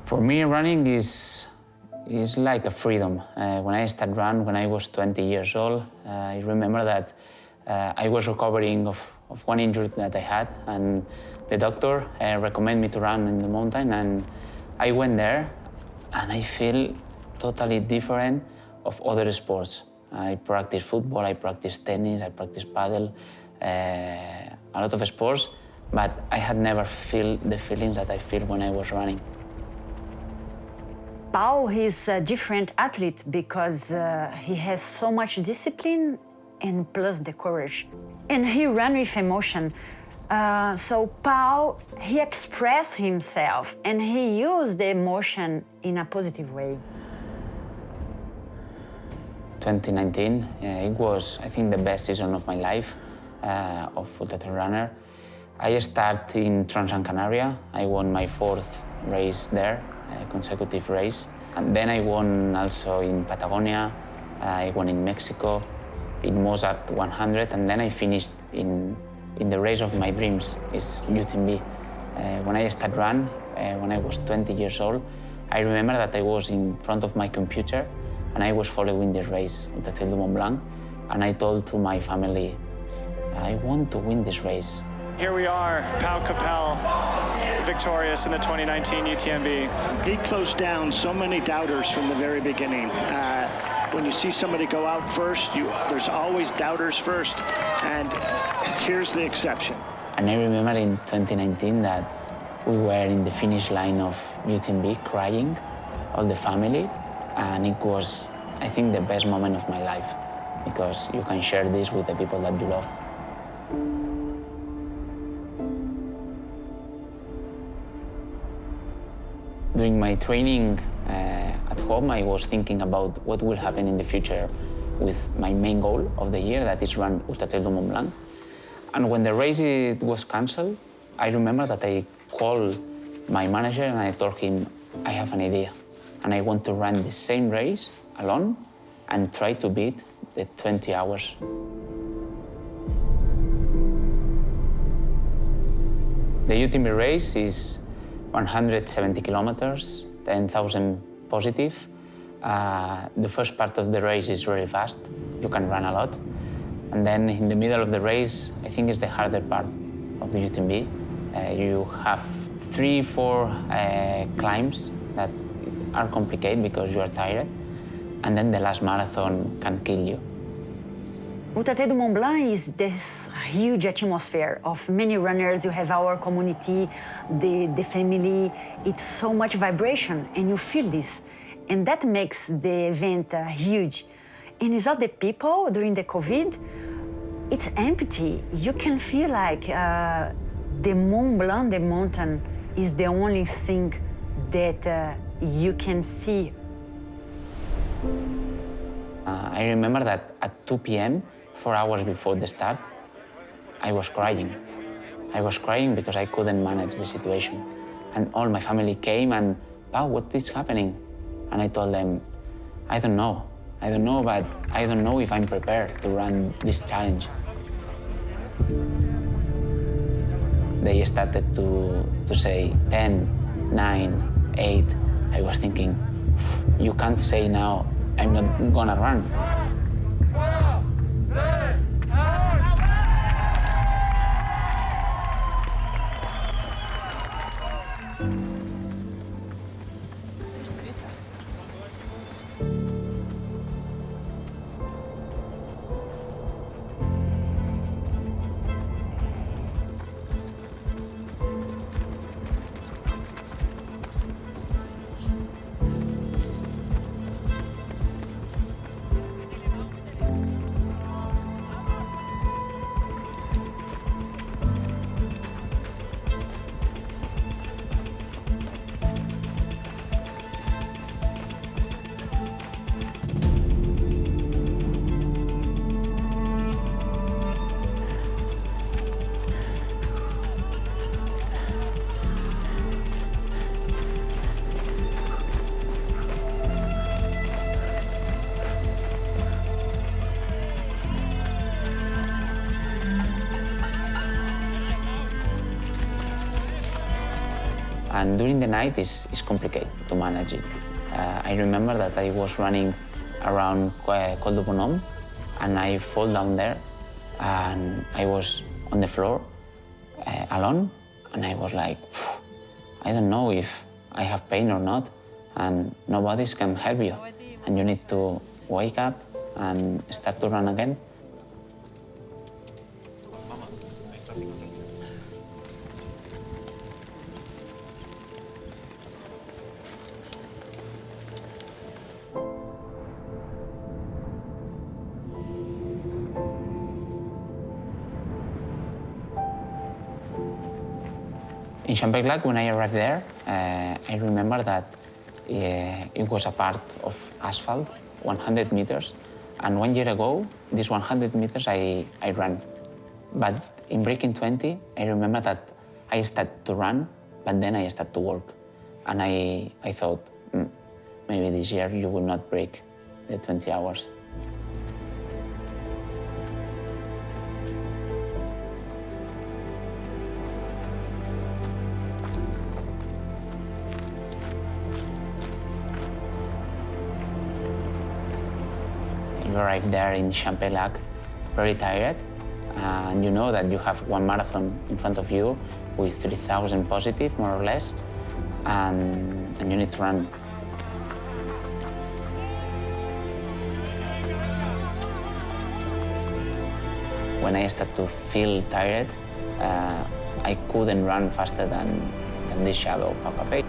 For me, running is like a freedom. When I started running when I was 20 years old, I remember that I was recovering of one injury that I had, and the doctor recommended me to run in the mountain, and I went there, and I feel totally different of other sports. I practice football, I practice tennis, I practice paddle, a lot of sports, but I had never felt the feelings that I feel when I was running. Pau is a different athlete because he has so much discipline and plus the courage. And he ran with emotion. So Pau, he expressed himself and he used the emotion in a positive way. 2019, it was, I think, the best season of my life of ultra trail runner. I started in Gran Canaria. I won my 4th race there, consecutive race. And then I won also in Patagonia. I won in Mexico, in Mozart 100, and then I finished in the race of my dreams, is UTMB. When I started run, when I was 20 years old, I remember that I was in front of my computer and I was following this race, Ultra Trail du Mont Blanc, and I told to my family, I want to win this race. Here we are, Pau Capell, victorious in the 2019 UTMB. He closed down so many doubters from the very beginning. When you see somebody go out first, there's always doubters first, and here's the exception. And I remember in 2019 that we were in the finish line of UTMB crying, all the family, and it was, I think, the best moment of my life because you can share this with the people that you love. During my training at home, I was thinking about what will happen in the future with my main goal of the year, that is run Ultra Trail du Mont Blanc. And when the race was cancelled, I remember that I called my manager and I told him, I have an idea, and I want to run the same race alone and try to beat the 20 hours. The UTMB race is 170 kilometers, 10,000 positive. The first part of the race is really fast. You can run a lot. And then in the middle of the race, I think is the harder part of the UTMB. You have 3-4 climbs that are complicated because you are tired. And then the last marathon can kill you. Ultra Trail du Mont Blanc is this huge atmosphere of many runners. You have our community, the family. It's so much vibration, and you feel this. And that makes the event huge. And it's all the people during the COVID, it's empty. You can feel like the Mont Blanc, the mountain, is the only thing that you can see. I remember that at 2 p.m., 4 hours before the start, I was crying. I was crying because I couldn't manage the situation. And all my family came and, Pau, what is happening? And I told them, I don't know, but I don't know if I'm prepared to run this challenge. They started to say 10, 9, 8. I was thinking, you can't say now, I'm not gonna run. And during the night, it's complicated to manage it. I remember that I was running around Col du Bonhomme, and I fall down there, and I was on the floor alone, and I was like, I don't know if I have pain or not, and nobody can help you, and you need to wake up and start to run again. In Champagne-Lac, when I arrived there, I remember that it was a part of asphalt, 100 meters. And 1 year ago, this 100 meters I ran. But in breaking 20, I remember that I started to run, but then I started to walk. And I thought, maybe this year you will not break the 20 hours. You arrive there in Champagne-Lac, very tired, and you know that you have one marathon in front of you with 3,000 positive, more or less, and you need to run. When I started to feel tired, I couldn't run faster than this shadow, Pau Capell.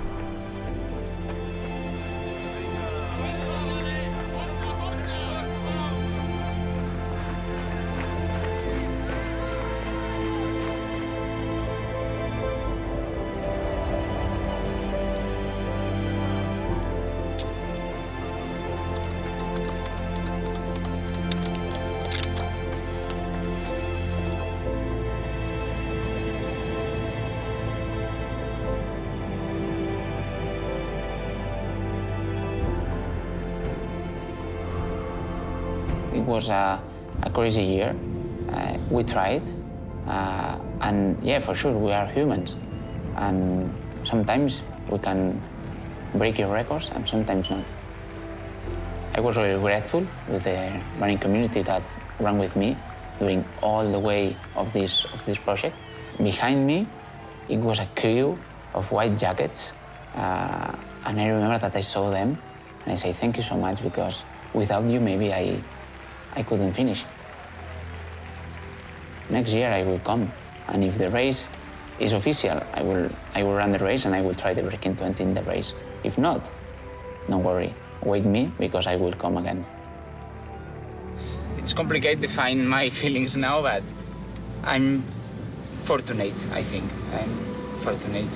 It was a crazy year. We tried, and yeah, for sure, we are humans. And sometimes we can break your records, and sometimes not. I was really grateful with the running community that ran with me during all the way of this project. Behind me, it was a crew of white jackets, and I remember that I saw them, and I say thank you so much, because without you, maybe I couldn't finish. Next year I will come, and if the race is official, I will run the race and I will try the breaking 20 in the race. If not, don't worry, wait me, because I will come again. It's complicated to find my feelings now, but I'm fortunate, I think. I'm fortunate.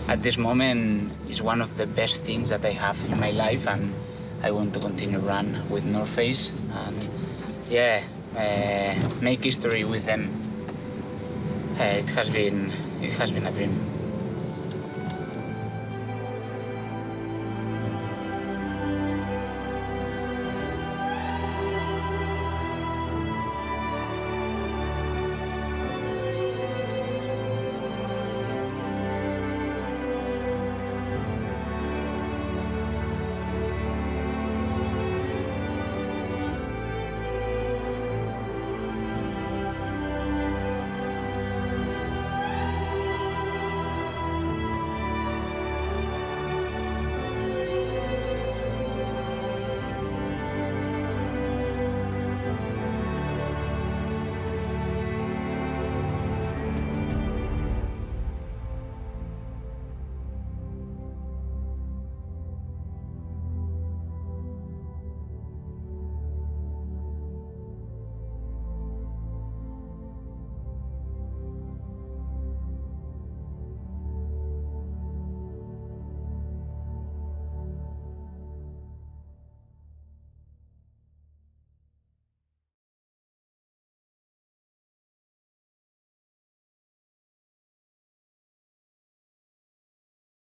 At this moment, it's one of the best things that I have in my life, and I want to continue run with North Face and yeah, make history with them. It has been a dream.